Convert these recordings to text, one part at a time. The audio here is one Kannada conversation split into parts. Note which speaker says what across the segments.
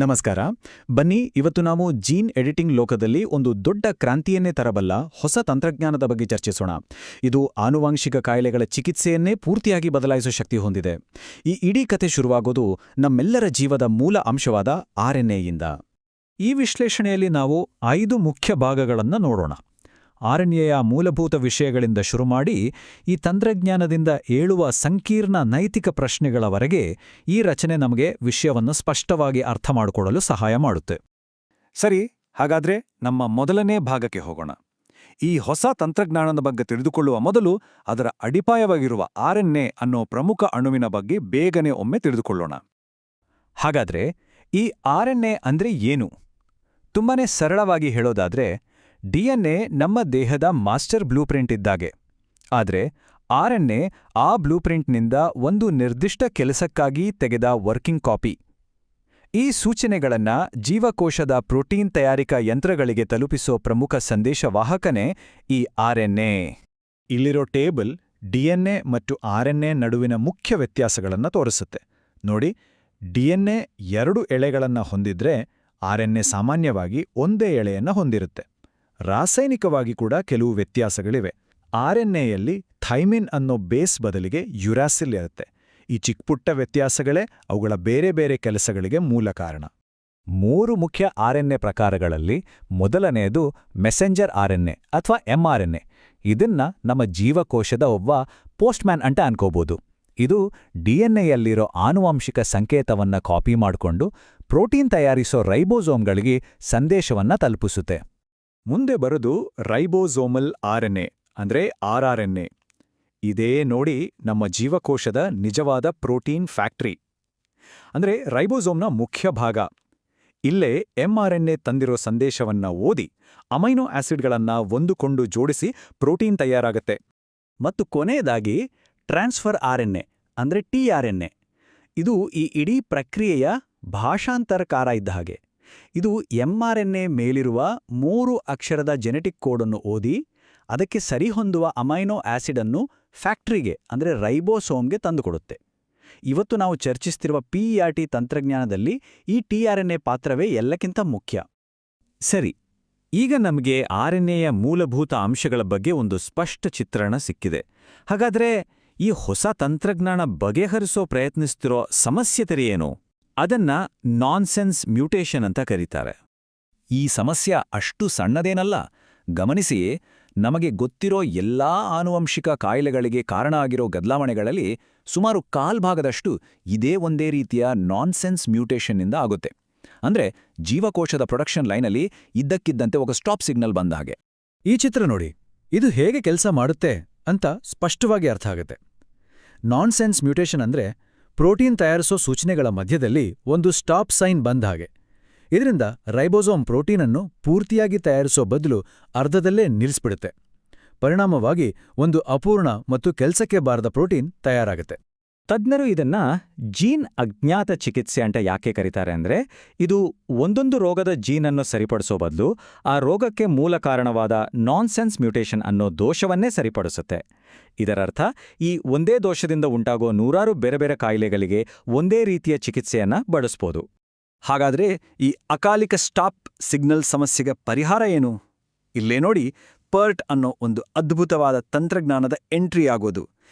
Speaker 1: ನಮಸ್ಕಾರ. ಬನ್ನಿ, ಇವತ್ತು ನಾವು ಜೀನ್ ಎಡಿಟಿಂಗ್ ಲೋಕದಲ್ಲಿ ಒಂದು ದೊಡ್ಡ ಕ್ರಾಂತಿಯನ್ನೇ ತರಬಲ್ಲ ಹೊಸ ತಂತ್ರಜ್ಞಾನದ ಬಗ್ಗೆ ಚರ್ಚಿಸೋಣ. ಇದು ಆನುವಂಶಿಕ ಕಾಯಿಲೆಗಳ ಚಿಕಿತ್ಸೆಯನ್ನೇ ಪೂರ್ತಿಯಾಗಿ ಬದಲಾಯಿಸೋ ಶಕ್ತಿ ಹೊಂದಿದೆ. ಈ ಇಡೀ ಕಥೆ ಶುರುವಾಗೋದು ನಮ್ಮೆಲ್ಲರ ಜೀವದ ಮೂಲ ಅಂಶವಾದ ಆರ್ಎನ್ಎಯಿಂದ.
Speaker 2: ಈ ವಿಶ್ಲೇಷಣೆಯಲ್ಲಿ ನಾವು 5 ಮುಖ್ಯ ಭಾಗಗಳನ್ನು ನೋಡೋಣ. ಆರ್ಎನ್ಎಯ ಮೂಲಭೂತ ವಿಷಯಗಳಿಂದ ಶುರುಮಾಡಿ ಈ ತಂತ್ರಜ್ಞಾನದಿಂದ ಏಳುವ ಸಂಕೀರ್ಣ ನೈತಿಕ ಪ್ರಶ್ನೆಗಳವರೆಗೆ ಈ ರಚನೆ ನಮಗೆ ವಿಷಯವನ್ನು ಸ್ಪಷ್ಟವಾಗಿ ಅರ್ಥ ಮಾಡಿಕೊಳ್ಳಲು ಸಹಾಯ ಮಾಡುತ್ತೆ.
Speaker 3: ಸರಿ, ಹಾಗಾದ್ರೆ ನಮ್ಮ ಮೊದಲನೇ ಭಾಗಕ್ಕೆ ಹೋಗೋಣ. ಈ ಹೊಸ ತಂತ್ರಜ್ಞಾನದ ಬಗ್ಗೆ ತಿಳಿದುಕೊಳ್ಳುವ ಮೊದಲು ಅದರ ಅಡಿಪಾಯವಾಗಿರುವ ಆರ್ಎನ್ಎ ಅನ್ನೋ ಪ್ರಮುಖ ಅಣುವಿನ ಬಗ್ಗೆ ಬೇಗನೆ ಒಮ್ಮೆ ತಿಳಿದುಕೊಳ್ಳೋಣ.
Speaker 2: ಹಾಗಾದ್ರೆ ಈ ಆರ್ಎನ್ಎ ಅಂದ್ರೆ ಏನು? ತುಂಬಾನೇ ಸರಳವಾಗಿ ಹೇಳೋದಾದ್ರೆ, ಡಿಎನ್ಎ ನಮ್ಮ ದೇಹದ ಮಾಸ್ಟರ್ ಬ್ಲೂಪ್ರಿಂಟ್ ಇದ್ದಾಗೆ. ಆದರೆ ಆರ್ಎನ್ಎ ಆ ಬ್ಲೂಪ್ರಿಂಟ್ನಿಂದ ಒಂದು ನಿರ್ದಿಷ್ಟ ಕೆಲಸಕ್ಕಾಗಿ ತೆಗೆದ ವರ್ಕಿಂಗ್ ಕಾಪಿ. ಈ ಸೂಚನೆಗಳನ್ನ ಜೀವಕೋಶದ ಪ್ರೋಟೀನ್ ತಯಾರಿಕಾ ಯಂತ್ರಗಳಿಗೆ ತಲುಪಿಸೋ ಪ್ರಮುಖ ಸಂದೇಶವಾಹಕನೇ ಈ ಆರ್ಎನ್ಎ.
Speaker 1: ಇಲ್ಲಿರೋ ಟೇಬಲ್ ಡಿಎನ್ಎ ಮತ್ತು ಆರ್ಎನ್ಎ ನಡುವಿನ ಮುಖ್ಯ ವ್ಯತ್ಯಾಸಗಳನ್ನು ತೋರಿಸುತ್ತೆ. ನೋಡಿ, ಡಿಎನ್ಎ 2 ಎಳೆಗಳನ್ನು ಹೊಂದಿದ್ರೆ ಆರ್ಎನ್ಎ ಸಾಮಾನ್ಯವಾಗಿ ಒಂದೇ ಎಳೆಯನ್ನು ಹೊಂದಿರುತ್ತೆ. ರಾಸಾಯನಿಕವಾಗಿ ಕೂಡ ಕೆಲವು ವ್ಯತ್ಯಾಸಗಳಿವೆ. ಆರ್ಎನ್ಎಯಲ್ಲಿ ಥೈಮಿನ್ ಅನ್ನೋ ಬೇಸ್ ಬದಲಿಗೆ ಯುರಾಸಿಲ್ ಇರುತ್ತೆ. ಈ ಚಿಕ್ಕಪುಟ್ಟ ವ್ಯತ್ಯಾಸಗಳೇ ಅವುಗಳ ಬೇರೆ ಬೇರೆ ಕೆಲಸಗಳಿಗೆ ಮೂಲ ಕಾರಣ.
Speaker 2: 3 ಮುಖ್ಯ ಆರ್ಎನ್ಎ ಪ್ರಕಾರಗಳಲ್ಲಿ ಮೊದಲನೆಯದು ಮೆಸೆಂಜರ್ ಆರ್ಎನ್ಎ ಅಥವಾ ಎಂಆರ್ಎನ್ಎ. ಇದನ್ನ ನಮ್ಮ ಜೀವಕೋಶದ ಒಬ್ಬ ಪೋಸ್ಟ್ಮ್ಯಾನ್ ಅಂತ ಅನ್ಕೋಬೋದು. ಇದು ಡಿಎನ್ಎಯಲ್ಲಿರೋ ಆನುವಂಶಿಕ ಸಂಕೇತವನ್ನ ಕಾಪಿ ಮಾಡಿಕೊಂಡು ಪ್ರೋಟೀನ್ ತಯಾರಿಸೋ ರೈಬೋಸೋಮ್ಗಳಿಗೆ ಸಂದೇಶವನ್ನ ತಲುಪಿಸುತ್ತೆ.
Speaker 1: ಮುಂದೆ ಬರೋದು ರೈಬೋಸೋಮಲ್ ಆರ್ಎನ್ಎ ಅಂದ್ರೆ ಆರ್ಆರ್ಎನ್ಎ. ಇದೇ ನೋಡಿ ನಮ್ಮ ಜೀವಕೋಶದ ನಿಜವಾದ ಪ್ರೋಟೀನ್ ಫ್ಯಾಕ್ಟರಿ, ಅಂದ್ರೆ ರೈಬೋಸೋಮ್ನ ಮುಖ್ಯ ಭಾಗ. ಇಲ್ಲೇ ಎಂಆರ್ಎನ್ಎ ತಂದಿರೋ ಸಂದೇಶವನ್ನ ಓದಿ ಅಮೈನೋ ಆಸಿಡ್ಗಳನ್ನ ಒಂದುಕೊಂಡು ಜೋಡಿಸಿ ಪ್ರೋಟೀನ್ ತಯಾರಾಗತ್ತೆ.
Speaker 2: ಮತ್ತು ಕೊನೆಯದಾಗಿ ಟ್ರಾನ್ಸ್ಫರ್ ಆರ್ಎನ್ಎ ಅಂದ್ರೆ ಟಿಆರ್ಎನ್ಎ. ಇದು ಈ ಇಡೀ ಪ್ರಕ್ರಿಯೆಯ ಭಾಷಾಂತರಕಾರ ಇದ್ದ ಹಾಗೆ. ಇದು ಎಂಆರ್ಎನ್ಎ ಮೇಲಿರುವ 3 ಅಕ್ಷರದ ಜೆನೆಟಿಕ್ ಕೋಡನ್ನು ಓದಿ ಅದಕ್ಕೆ ಸರಿಹೊಂದುವ ಅಮೈನೋ ಆಸಿಡ್ ಅನ್ನು ಫ್ಯಾಕ್ಟರಿಗೆ ಅಂದ್ರೆ ರೈಬೋಸೋಮ್ಗೆ ತಂದುಕೊಡುತ್ತೆ. ಇವತ್ತು ನಾವು ಚರ್ಚಿಸ್ತಿರುವ ಪಿಇಆರ್ಟಿ ತಂತ್ರಜ್ಞಾನದಲ್ಲಿ ಈ ಟಿಆರ್ಎನ್ಎ ಪಾತ್ರವೇ ಎಲ್ಲಕ್ಕಿಂತ ಮುಖ್ಯ.
Speaker 1: ಸರಿ, ಈಗ ನಮಗೆ ಆರ್ಎನ್ಎಯ ಮೂಲಭೂತ ಅಂಶಗಳ ಬಗ್ಗೆ ಒಂದು ಸ್ಪಷ್ಟ ಚಿತ್ರಣ ಸಿಕ್ಕಿದೆ. ಹಾಗಾದ್ರೆ ಈ ಹೊಸ ತಂತ್ರಜ್ಞಾನ ಬಗೆಹರಿಸೋ ಪ್ರಯತ್ನಿಸ್ತಿರೋ ಸಮಸ್ಯೆ ಏನು? ಅದನ್ನ ನಾನ್ಸೆನ್ಸ್ ಮ್ಯೂಟೇಷನ್ ಅಂತ ಕರೀತಾರೆ.
Speaker 2: ಈ ಸಮಸ್ಯೆ ಅಷ್ಟು ಸಣ್ಣದೇನಲ್ಲ. ಗಮನಿಸಿ, ನಮಗೆ ಗೊತ್ತಿರೋ ಎಲ್ಲಾ ಆನುವಂಶಿಕ ಕಾಯಿಲೆಗಳಿಗೆ ಕಾರಣ ಆಗಿರೋ ಬದಲಾವಣೆಗಳಲ್ಲಿ ಸುಮಾರು ಕಾಲ್ಭಾಗದಷ್ಟು ಇದೇ ಒಂದೇ ರೀತಿಯ ನಾನ್ಸೆನ್ಸ್ ಮ್ಯೂಟೇಷನ್ನಿಂದ ಆಗುತ್ತೆ. ಅಂದ್ರೆ ಜೀವಕೋಶದ ಪ್ರೊಡಕ್ಷನ್ ಲೈನಲ್ಲಿ ಇದ್ದಕ್ಕಿದ್ದಂತೆ ಒಂದು ಸ್ಟಾಪ್ ಸಿಗ್ನಲ್ ಬಂದ ಹಾಗೆ.
Speaker 1: ಈ ಚಿತ್ರ ನೋಡಿ, ಇದು ಹೇಗೆ ಕೆಲಸ ಮಾಡುತ್ತೆ ಅಂತ ಸ್ಪಷ್ಟವಾಗಿ ಅರ್ಥ ಆಗುತ್ತೆ. ನಾನ್ಸೆನ್ಸ್ ಮ್ಯೂಟೇಷನ್ ಅಂದ್ರೆ ಪ್ರೋಟೀನ್ ತಯಾರಿಸೋ ಸೂಚನೆಗಳ ಮಧ್ಯದಲ್ಲಿ ಒಂದು ಸ್ಟಾಪ್ ಸೈನ್ ಬಂದ ಹಾಗೆ. ಇದರಿಂದ ರೈಬೋಸೋಮ್ ಪ್ರೋಟೀನನ್ನು ಪೂರ್ತಿಯಾಗಿ ತಯಾರಿಸೋ ಬದಲು ಅರ್ಧದಲ್ಲೇ ನಿಲ್ಲಿಸ್ಬಿಡುತ್ತೆ. ಪರಿಣಾಮವಾಗಿ ಒಂದು ಅಪೂರ್ಣ ಮತ್ತು ಕೆಲಸಕ್ಕೆ ಬಾರದ ಪ್ರೋಟೀನ್ ತಯಾರಾಗುತ್ತೆ.
Speaker 3: ತಜ್ಞರು ಇದನ್ನ ಜೀನ್ ಅಜ್ಞಾತ ಚಿಕಿತ್ಸೆ ಅಂತ ಯಾಕೆ ಕರೀತಾರೆ ಅಂದ್ರೆ, ಇದು ಒಂದೊಂದು ರೋಗದ ಜೀನನ್ನು ಸರಿಪಡಿಸೋ ಬದಲು ಆ ರೋಗಕ್ಕೆ ಮೂಲ ಕಾರಣವಾದ ನಾನ್ಸೆನ್ಸ್ ಮ್ಯೂಟೇಷನ್ ಅನ್ನೋ ದೋಷವನ್ನೇ ಸರಿಪಡಿಸುತ್ತೆ. ಇದರರ್ಥ ಈ ಒಂದೇ ದೋಷದಿಂದ ಉಂಟಾಗೋ ನೂರಾರು ಬೇರೆ ಬೇರೆ ಕಾಯಿಲೆಗಳಿಗೆ ಒಂದೇ ರೀತಿಯ ಚಿಕಿತ್ಸೆಯನ್ನ ಬಳಸ್ಬೋದು. ಹಾಗಾದ್ರೆ ಈ ಅಕಾಲಿಕ ಸ್ಟಾಪ್ ಸಿಗ್ನಲ್ ಸಮಸ್ಯೆಗೆ ಪರಿಹಾರ ಏನು? ಇಲ್ಲೇ ನೋಡಿ, ಪರ್ಟ್ ಅನ್ನೋ ಒಂದು ಅದ್ಭುತವಾದ ತಂತ್ರಜ್ಞಾನದ ಎಂಟ್ರಿ ಆಗೋದು.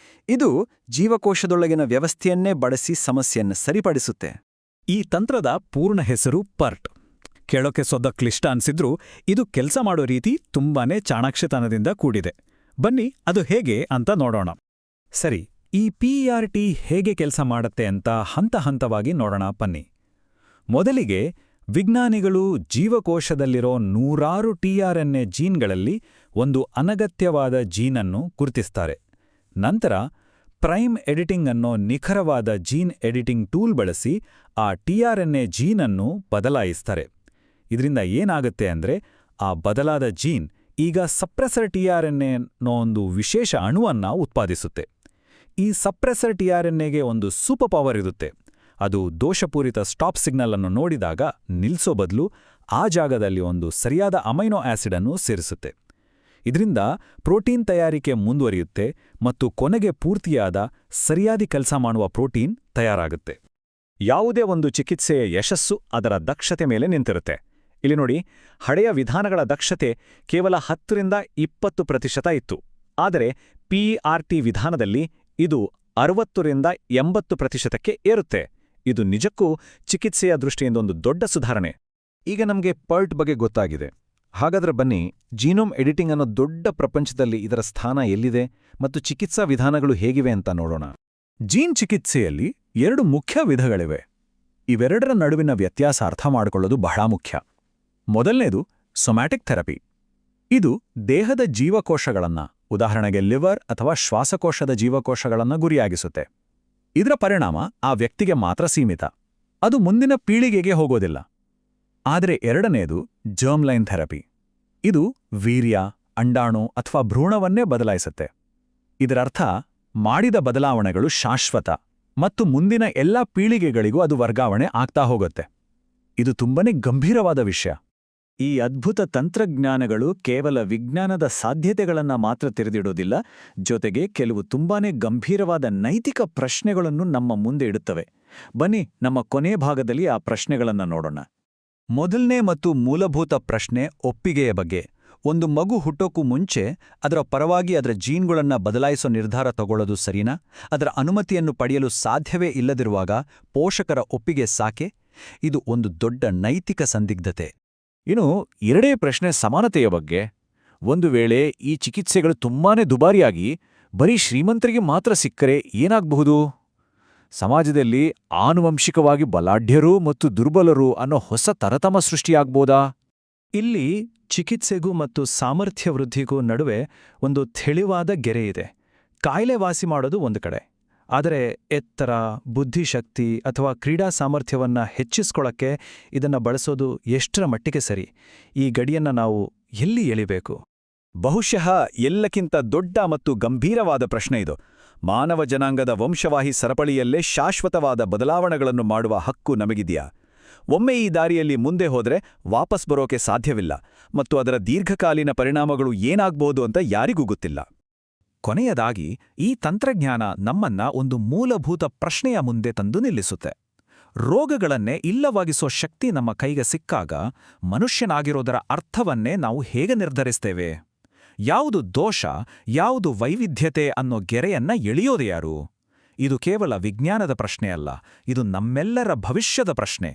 Speaker 3: ಇದು ಜೀವಕೋಶದೊಳಗಿನ ವ್ಯವಸ್ಥೆಯನ್ನೇ ಬಳಸಿ ಸಮಸ್ಯೆಯನ್ನು ಸರಿಪಡಿಸುತ್ತೆ.
Speaker 2: ಈ ತಂತ್ರದ ಪೂರ್ಣ ಹೆಸರು ಪರ್ಟ್. ಕೇಳೋಕೆ ಸೊದ್ದ ಕ್ಲಿಷ್ಟ ಅನ್ಸಿದ್ರೂ ಇದು ಕೆಲಸ ಮಾಡೋ ರೀತಿ ತುಂಬಾನೇ ಚಾಣಾಕ್ಷತನದಿಂದ ಕೂಡಿದೆ. ಬನ್ನಿ, ಅದು ಹೇಗೆ ಅಂತ ನೋಡೋಣ. ಸರಿ, ಈ ಪಿಇಆರ್ಟಿ ಹೇಗೆ ಕೆಲಸ ಮಾಡುತ್ತೆ ಅಂತ ಹಂತ ಹಂತವಾಗಿ ನೋಡೋಣ ಬನ್ನಿ. ಮೊದಲಿಗೆ ವಿಜ್ಞಾನಿಗಳು ಜೀವಕೋಶದಲ್ಲಿರೋ ನೂರಾರು ಟಿಆರ್ಎನ್ಎ ಜೀನ್ಗಳಲ್ಲಿ ಒಂದು ಅನಗತ್ಯವಾದ ಜೀನನ್ನು ಗುರುತಿಸ್ತಾರೆ. ನಂತರ ಪ್ರೈಮ್ ಎಡಿಟಿಂಗ್ ಅನ್ನೋ ನಿಖರವಾದ ಜೀನ್ ಎಡಿಟಿಂಗ್ ಟೂಲ್ ಬಳಸಿ ಆ ಟಿಆರ್ಎನ್ಎ ಜೀನನ್ನು ಬದಲಾಯಿಸ್ತಾರೆ. ಇದರಿಂದ ಏನಾಗುತ್ತೆ ಅಂದ್ರೆ, ಆ ಬದಲಾದ ಜೀನ್ ಈಗ ಸಪ್ರೆಸರ್ ಟಿಆರ್ಎನ್ಎ ಅನ್ನೋ ಒಂದು ವಿಶೇಷ ಅಣುವನ್ನ ಉತ್ಪಾದಿಸುತ್ತೆ. ಈ ಸಪ್ರೆಸರ್ ಟಿಆರ್ಎನ್ಎಗೆ ಒಂದು ಸೂಪರ್ ಪವರ್ ಇರುತ್ತೆ. ಅದು ದೋಷಪೂರಿತ ಸ್ಟಾಪ್ ಸಿಗ್ನಲ್ ಅನ್ನು ನೋಡಿದಾಗ ನಿಲ್ಸೋ ಬದಲು ಆ ಜಾಗದಲ್ಲಿ ಒಂದು ಸರಿಯಾದ ಅಮೈನೋ ಆಸಿಡ್ ಅನ್ನು ಸೇರಿಸುತ್ತೆ. ಇದರಿಂದ ಪ್ರೋಟೀನ್ ತಯಾರಿಕೆ ಮುಂದುವರಿಯುತ್ತೆ ಮತ್ತು ಕೊನೆಗೆ ಪೂರ್ತಿಯಾದ ಸರಿಯಾದ ಕೆಲಸ ಮಾಡುವ ಪ್ರೋಟೀನ್ ತಯಾರಾಗುತ್ತೆ.
Speaker 1: ಯಾವುದೇ ಒಂದು ಚಿಕಿತ್ಸೆಯ ಯಶಸ್ಸು ಅದರ ದಕ್ಷತೆ ಮೇಲೆ ನಿಂತಿರುತ್ತೆ. ಇಲ್ಲಿ ನೋಡಿ, ಹಳೆಯ ವಿಧಾನಗಳ ದಕ್ಷತೆ ಕೇವಲ 10ರಿಂದ 20% ಇತ್ತು. ಆದರೆ PRT ವಿಧಾನದಲ್ಲಿ ಇದು 60ರಿಂದ 80%ಕ್ಕೆ ಏರುತ್ತೆ. ಇದು ನಿಜಕ್ಕೂ ಚಿಕಿತ್ಸೆಯ ದೃಷ್ಟಿಯಿಂದ ಒಂದು ದೊಡ್ಡ ಸುಧಾರಣೆ. ಈಗ ನಮಗೆ PERT ಬಗ್ಗೆ ಗೊತ್ತಾಗಿದೆ. ಹಾಗಾದ್ರೆ ಬನ್ನಿ, ಜೀನೋಮ್ ಎಡಿಟಿಂಗ್ ಅನ್ನೋ ದೊಡ್ಡ ಪ್ರಪಂಚದಲ್ಲಿ ಇದರ ಸ್ಥಾನ ಎಲ್ಲಿದೆ ಮತ್ತು ಚಿಕಿತ್ಸಾ ವಿಧಾನಗಳು ಹೇಗಿವೆ ಅಂತ ನೋಡೋಣ.
Speaker 2: ಜೀನ್ ಚಿಕಿತ್ಸೆಯಲ್ಲಿ 2 ಮುಖ್ಯ ವಿಧಗಳಿವೆ. ಇವೆರಡರ ನಡುವಿನ ವ್ಯತ್ಯಾಸ ಅರ್ಥ ಮಾಡಿಕೊಳ್ಳೋದು ಬಹಳ ಮುಖ್ಯ. ಮೊದಲನೇದು ಸೊಮ್ಯಾಟಿಕ್ ಥೆರಪಿ. ಇದು ದೇಹದ ಜೀವಕೋಶಗಳನ್ನ, ಉದಾಹರಣೆಗೆ ಲಿವರ್ ಅಥವಾ ಶ್ವಾಸಕೋಶದ ಜೀವಕೋಶಗಳನ್ನ ಗುರಿಯಾಗಿಸುತ್ತೆ. ಇದರ ಪರಿಣಾಮ ಆ ವ್ಯಕ್ತಿಗೆ ಮಾತ್ರ ಸೀಮಿತ. ಅದು ಮುಂದಿನ ಪೀಳಿಗೆಗೆ ಹೋಗೋದಿಲ್ಲ. ಆದರೆ ಎರಡನೇದು ಜರ್ಮ್ ಲೈನ್ ಥೆರಪಿ. ಇದು ವೀರ್ಯ, ಅಂಡಾಣು ಅಥವಾ ಭ್ರೂಣವನ್ನೇ ಬದಲಾಯಿಸುತ್ತೆ. ಇದರರ್ಥ ಮಾಡಿದ ಬದಲಾವಣೆಗಳು ಶಾಶ್ವತ ಮತ್ತು ಮುಂದಿನ ಎಲ್ಲ ಪೀಳಿಗೆಗಳಿಗೂ ಅದು ವರ್ಗಾವಣೆ ಆಗ್ತಾ ಹೋಗುತ್ತೆ. ಇದು ತುಂಬನೇ ಗಂಭೀರವಾದ ವಿಷಯ. ಈ ಅದ್ಭುತ ತಂತ್ರಜ್ಞಾನಗಳು ಕೇವಲ ವಿಜ್ಞಾನದ ಸಾಧ್ಯತೆಗಳನ್ನ ಮಾತ್ರ ತೆರೆದಿಡೋದಿಲ್ಲ, ಜೊತೆಗೆ ಕೆಲವು ತುಂಬಾನೇ ಗಂಭೀರವಾದ ನೈತಿಕ ಪ್ರಶ್ನೆಗಳನ್ನು ನಮ್ಮ ಮುಂದೆ ಇಡುತ್ತವೆ. ಬನ್ನಿ, ನಮ್ಮ ಕೊನೆ ಭಾಗದಲ್ಲಿ ಆ ಪ್ರಶ್ನೆಗಳನ್ನ ನೋಡೋಣ. ಮೊದಲನೇ ಮತ್ತು ಮೂಲಭೂತ ಪ್ರಶ್ನೆ ಒಪ್ಪಿಗೆಯ ಬಗ್ಗೆ. ಒಂದು ಮಗು ಹುಟ್ಟೋಕ್ಕೂ ಮುಂಚೆ ಅದರ ಪರವಾಗಿ ಅದರ ಜೀನ್ಗಳನ್ನ ಬದಲಾಯಿಸೋ ನಿರ್ಧಾರ ತಗೊಳ್ಳೋದು ಸರಿನಾ? ಅದರ ಅನುಮತಿಯನ್ನು ಪಡೆಯಲು ಸಾಧ್ಯವೇ ಇಲ್ಲದಿರುವಾಗ ಪೋಷಕರ ಒಪ್ಪಿಗೆ ಸಾಕೆ? ಇದು ಒಂದು ದೊಡ್ಡ ನೈತಿಕ ಸಂದಿಗ್ಧತೆ.
Speaker 1: ಇನ್ನು ಎರಡೇ ಪ್ರಶ್ನೆ ಸಮಾನತೆಯ ಬಗ್ಗೆ. ಒಂದು ವೇಳೆ ಈ ಚಿಕಿತ್ಸೆಗಳು ತುಂಬಾನೇ ದುಬಾರಿಯಾಗಿ ಬರೀ ಶ್ರೀಮಂತರಿಗೆ ಮಾತ್ರ ಸಿಕ್ಕರೆ ಏನಾಗಬಹುದು? ಸಮಾಜದಲ್ಲಿ ಆನುವಂಶಿಕವಾಗಿ ಬಲಾಢ್ಯರು ಮತ್ತು ದುರ್ಬಲರು ಅನ್ನೋ ಹೊಸ ತರತಮ ಸೃಷ್ಟಿಯಾಗ್ಬೋದಾ?
Speaker 2: ಇಲ್ಲಿ ಚಿಕಿತ್ಸೆಗೂ ಮತ್ತು ಸಾಮರ್ಥ್ಯ ವೃದ್ಧಿಗೂ ನಡುವೆ ಒಂದು ತಿಳಿವಾದ ಗೆರೆ ಇದೆ. ಕಾಯಿಲೆ ವಾಸಿ ಮಾಡೋದು ಒಂದು ಕಡೆ, ಆದರೆ ಎತ್ತರ, ಬುದ್ಧಿಶಕ್ತಿ ಅಥವಾ ಕ್ರೀಡಾ ಸಾಮರ್ಥ್ಯವನ್ನ ಹೆಚ್ಚಿಸ್ಕೊಳ್ಳೋಕ್ಕೆ ಇದನ್ನ ಬಳಸೋದು ಎಷ್ಟರ ಮಟ್ಟಿಗೆ ಸರಿ? ಈ ಗಡಿಯನ್ನ ನಾವು ಎಲ್ಲಿ ಎಳಿಬೇಕು?
Speaker 1: ಬಹುಶಃ ಎಲ್ಲಕ್ಕಿಂತ ದೊಡ್ಡ ಮತ್ತು ಗಂಭೀರವಾದ ಪ್ರಶ್ನೆ ಇದು. ಮಾನವ ಜನಾಂಗದ ವಂಶವಾಹಿ ಸರಪಳಿಯಲ್ಲೇ ಶಾಶ್ವತವಾದ ಬದಲಾವಣೆಗಳನ್ನು ಮಾಡುವ ಹಕ್ಕು ನಮಗಿದೆಯಾ? ಒಮ್ಮೆ ಈ ದಾರಿಯಲ್ಲಿ ಮುಂದೆ ಹೋದ್ರೆ ವಾಪಸ್ ಬರೋಕೆ ಸಾಧ್ಯವಿಲ್ಲ, ಮತ್ತು ಅದರ ದೀರ್ಘಕಾಲೀನ ಪರಿಣಾಮಗಳು ಏನಾಗ್ಬೋದು ಅಂತ ಯಾರಿಗೂ ಗೊತ್ತಿಲ್ಲ.
Speaker 2: ಕೊನೆಯದಾಗಿ, ಈ ತಂತ್ರಜ್ಞಾನ ನಮ್ಮನ್ನ ಒಂದು ಮೂಲಭೂತ ಪ್ರಶ್ನೆಯ ಮುಂದೆ ತಂದು ನಿಲ್ಲಿಸುತ್ತೆ. ರೋಗಗಳನ್ನೇ ಇಲ್ಲವಾಗಿಸೋ ಶಕ್ತಿ ನಮ್ಮ ಕೈಗೆ ಸಿಕ್ಕಾಗ ಮನುಷ್ಯನಾಗಿರೋದರ ಅರ್ಥವನ್ನೇ ನಾವು ಹೇಗೆ ನಿರ್ಧರಿಸ್ತೇವೆ? ಯಾವುದು ದೋಷ, ಯಾವುದು ವೈವಿಧ್ಯತೆ ಅನ್ನೋ ಗೆರೆಯನ್ನ ಎಳೆಯೋದು ಯಾರು? ಇದು ಕೇವಲ ವಿಜ್ಞಾನದ ಪ್ರಶ್ನೆಯಲ್ಲ, ಇದು ನಮ್ಮೆಲ್ಲರ ಭವಿಷ್ಯದ ಪ್ರಶ್ನೆ.